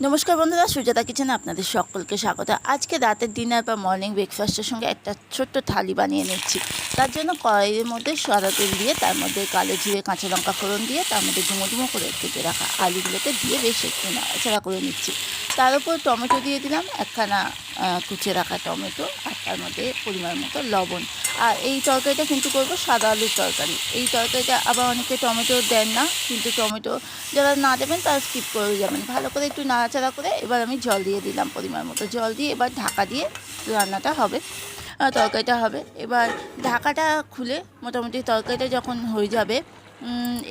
নমস্কার বন্ধুরা, সুজাতা কিচেনে আপনাদের সকলকে স্বাগত। আজকে রাতের ডিনার বা মর্নিং ব্রেকফাস্টের সঙ্গে একটা ছোট্ট থালি বানিয়ে নিচ্ছি। তার জন্য কড়াইয়ের মধ্যে সাদা তেল দিয়ে তার মধ্যে কালো জিরে কাঁচা লঙ্কা ফোড়ন দিয়ে তার মধ্যে ডুমো ডুমো করে কেটে রাখা আলুগুলোকে দিয়ে বেশ একটু নাড়াচাড়া করে নিচ্ছি। তার উপর টমেটো দিয়ে দিলাম, একখানা কুচে রাখা টমেটো, আর তার মধ্যে পরিমাণ মতো লবণ। আর এই তরকারিটা কিন্তু করবো সাদা আলুর তরকারি। এই তরকারিটা আবার অনেকে টমেটো দেন না, কিন্তু টমেটো যারা না দেবেন তারা স্কিপ করে যাবেন। ভালো করে একটু নাড়াচাড়া করে এবার আমি জল দিয়ে দিলাম, পরিমাণ মতো জল দিয়ে এবার ঢাকা দিয়ে রান্নাটা হবে, তরকারিটা হবে। এবার ঢাকাটা খুলে মোটামুটি তরকারিটা যখন হয়ে যাবে,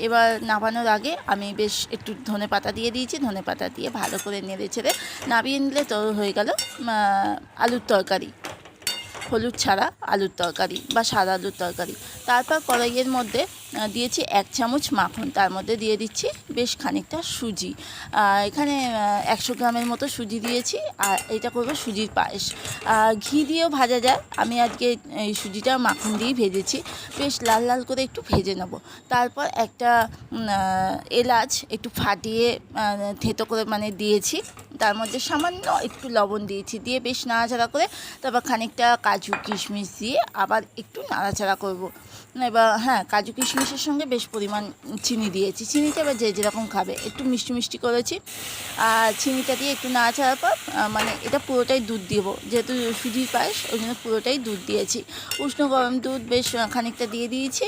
এবার নামানোর আগে আমি বেশ একটু ধনেপাতা দিয়ে দিয়েছি। ধনেপাতা দিয়ে ভালো করে নেড়ে ছেড়ে নামিয়ে নিলে তো হয়ে গেল আলুর তরকারি, হলুদ ছাড়া আলুর তরকারি বা সাদা আলুর তরকারি। তারপর কড়াইয়ের মধ্যে দিয়েছি 1 চামচ মাখন, তার মধ্যে দিয়ে দিচ্ছি বেশ খানিকটা সুজি। এখানে 100 গ্রামের মতো সুজি দিয়েছি, আর এটা করবো সুজির পায়েস। ঘি দিয়েও ভাজা যায়, আমি আজকে এই সুজিটা মাখন দিয়েই ভেজেছি। বেশ লাল লাল করে একটু ভেজে নেব। তারপর একটা এলাচ একটু ফাটিয়ে থেঁতো করে দিয়েছি, তার মধ্যে সামান্য একটু লবণ দিয়েছি, দিয়ে বেশ নাড়াচাড়া করে তারপর খানিকটা কাজু কিশমিশ দিয়ে আবার একটু নাড়াচাড়া করব। এবার কাজু কিশমিশের সঙ্গে বেশ পরিমাণ চিনি দিয়েছি। চিনিটা এবার যে যেরকম খাবে, একটু মিষ্টি মিষ্টি করেছি। আর চিনিটা দিয়ে একটু নাড়াচাড়ার পর এটা পুরোটাই দুধ দেব, যেহেতু সুজির পায়েস ওই জন্য পুরোটাই দুধ দিয়েছি। উষ্ণ গরম দুধ বেশ খানিকটা দিয়ে দিয়েছি,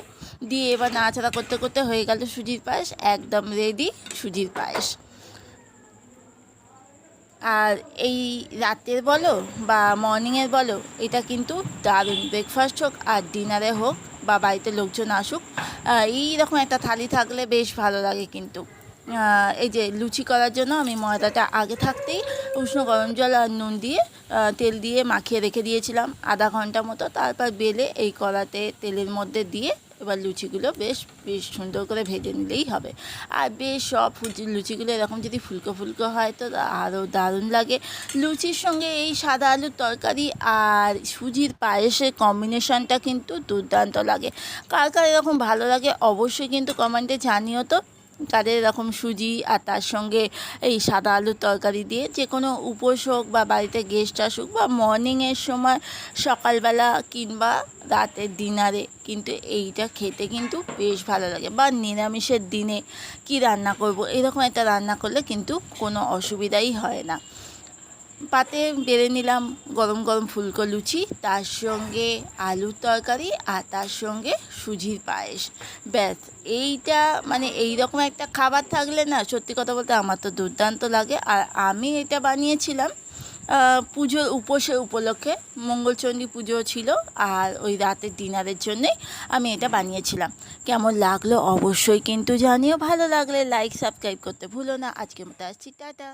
দিয়ে এবার নাড়াচাড়া করতে করতে হয়ে গেল সুজির পায়েস, একদম রেডি সুজির পায়েস। আর এই রাতের বলো বা মর্নিংয়ের বলো, এটা কিন্তু দারুণ। ব্রেকফাস্ট হোক আর ডিনারে হোক বা বাড়িতে লোকজন আসুক, এইরকম একটা থালি থাকলে বেশ ভালো লাগে কিন্তু। এই যে লুচি করার জন্য আমি ময়দাটা আগে থাকতেই উষ্ণ গরম জল আর নুন দিয়ে তেল দিয়ে মাখিয়ে রেখে দিয়েছিলাম আধা ঘন্টা মতো। তারপর বেলে এই কড়াতে তেলের মধ্যে দিয়ে এবার লুচিগুলো বেশ বেশ সুন্দর করে ভেজে নিলেই হবে। আর বেশ সব লুচিগুলো এরকম যদি ফুলকো ফুলকো হয় তো আরও দারুণ লাগে। লুচির সঙ্গে এই সাদা আলুর তরকারি আর সুজির পায়েসের কম্বিনেশনটা কিন্তু দুর্দান্ত লাগে। কার কার এরকম ভালো লাগে অবশ্যই কিন্তু কমেন্টে জানিও তো। তাদের এরকম সুজি আর তার সঙ্গে এই সাদা আলুর তরকারি দিয়ে যে কোনো উপোস হোক বা বাড়িতে গেস্ট আসুক বা মর্নিংয়ের সময় সকালবেলা কিংবা রাতের ডিনারে কিন্তু এইটা খেতে কিন্তু বেশ ভালো লাগে। বা নিরামিষের দিনে কি রান্না করব, এরকম একটা রান্না করলে কিন্তু কোনো অসুবিধাই হয় না। পাতে বেড়ে নিলাম গরম গরম ফুলকো লুচি, তার সঙ্গে আলুর তরকারি আর তার সঙ্গে সুজির পায়েস। ব্যাস, এইটা এই রকম একটা খাবার থাকলে না, সত্যি কথা বলতে আমার তো দুর্দান্ত লাগে। আর আমি এটা বানিয়েছিলাম পুজোর উপোসের উপলক্ষে, মঙ্গলচণ্ডী পুজো ছিল, আর ওই রাতের ডিনারের জন্যেই আমি এটা বানিয়েছিলাম। কেমন লাগলো অবশ্যই কিন্তু জানিও। ভালো লাগলে লাইক সাবস্ক্রাইব করতে ভুলো না। আজকের মতো আসছি, টাটা।